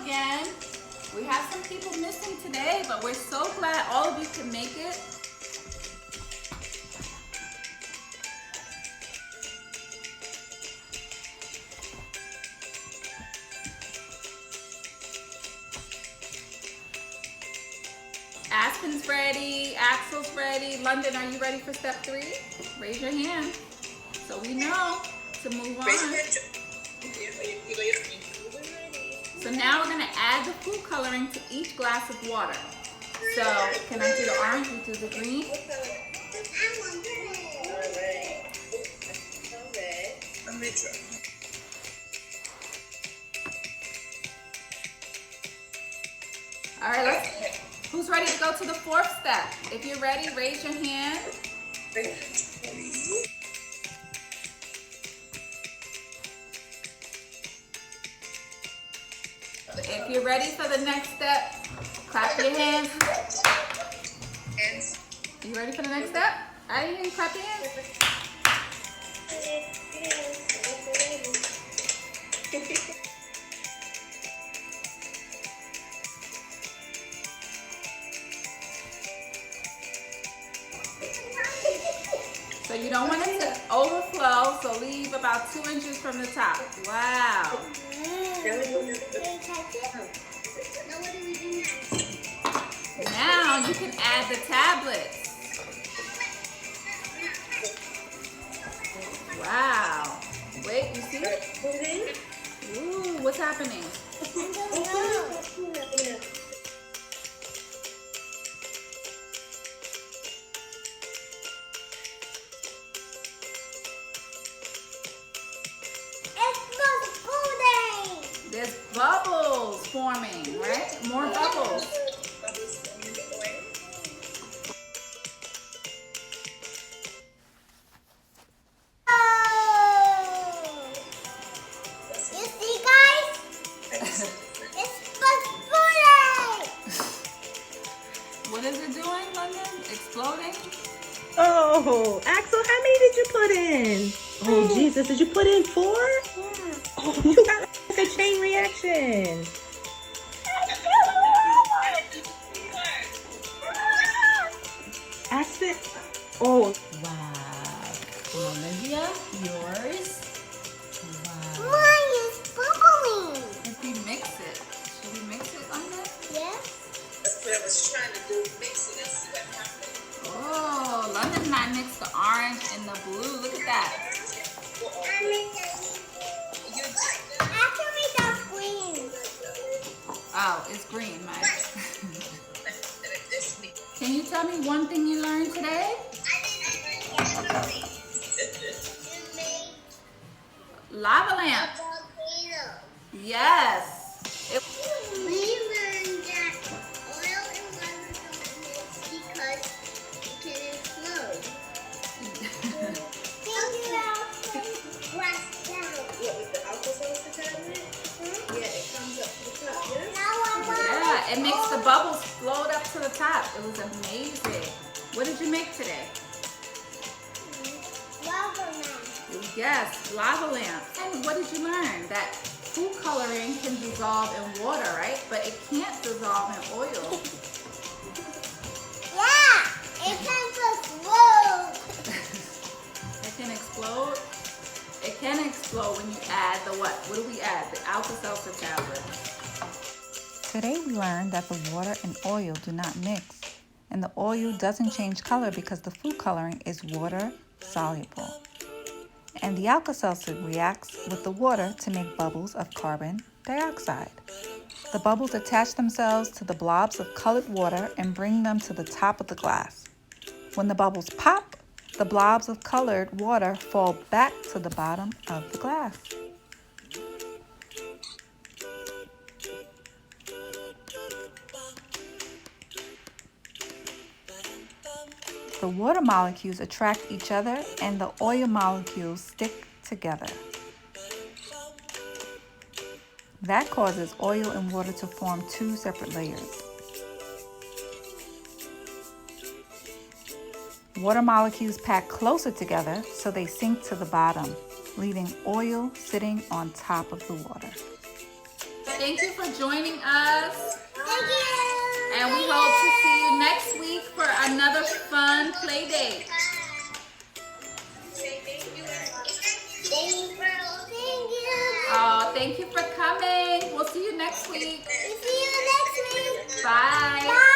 again. We have some people missing today, but we're so glad all of you can make it. Aspen's ready, Axel's ready. London, are you ready for step 3? Raise your hand so we know to move on. So now we're gonna add the food coloring to each glass of water. So can I do the orange, you do the green? All right, who's ready to go to the 4th step? If you're ready, raise your hand. If you're ready for the next step, clap your hands. You ready for the next step? I didn't hear you clap your hands. So you don't want it to overflow, so leave about 2 inches from the top. Wow. Now you can add the tablets. Wow. Wait, you see? Ooh, what's happening? There's bubbles forming, right? More bubbles. You see, guys? It's exploding! What is it doing, London? Exploding? Oh, Axel, how many did you put in? Oh, Jesus, did you put in 4? Oh, you got a chain reaction. Axel, oh, wow. Olivia, yours. Wow. Mine is bubbling. If we mix it, should we mix it, London? Yes? That's what I was trying to do, mix it and see what happened. Oh, London and I mixed the orange and the blue. Look at that. Actually, that's green. Oh, it's green, Mike. Can you tell me one thing you learned today? Lava lamp. Yes. We learned that oil and water don't mix because it can explode. Yeah, it makes the bubbles float up to the top. It was amazing. What did you make today? Lava lamp. Yes, lava lamp. And what did you learn? That food coloring can dissolve in water, right? But it can't dissolve in oil. Yeah, it can explode. It can explode. It can explode when you add the what? What do we add? The Alka-Seltzer tablet. Today we learned that the water and oil do not mix, and the oil doesn't change color because the food coloring is water soluble. And the Alka-Seltzer reacts with the water to make bubbles of carbon dioxide. The bubbles attach themselves to the blobs of colored water and bring them to the top of the glass. When the bubbles pop, the blobs of colored water fall back to the bottom of the glass. The water molecules attract each other and the oil molecules stick together. That causes oil and water to form 2 separate layers. Water molecules pack closer together so they sink to the bottom, leaving oil sitting on top of the water. Thank you for joining us. Thank you. And we hope to see you next week for another fun play date. Say thank you, everyone. Thank you. Oh, thank you for coming. We'll see you next week. See you next week. Bye. Bye.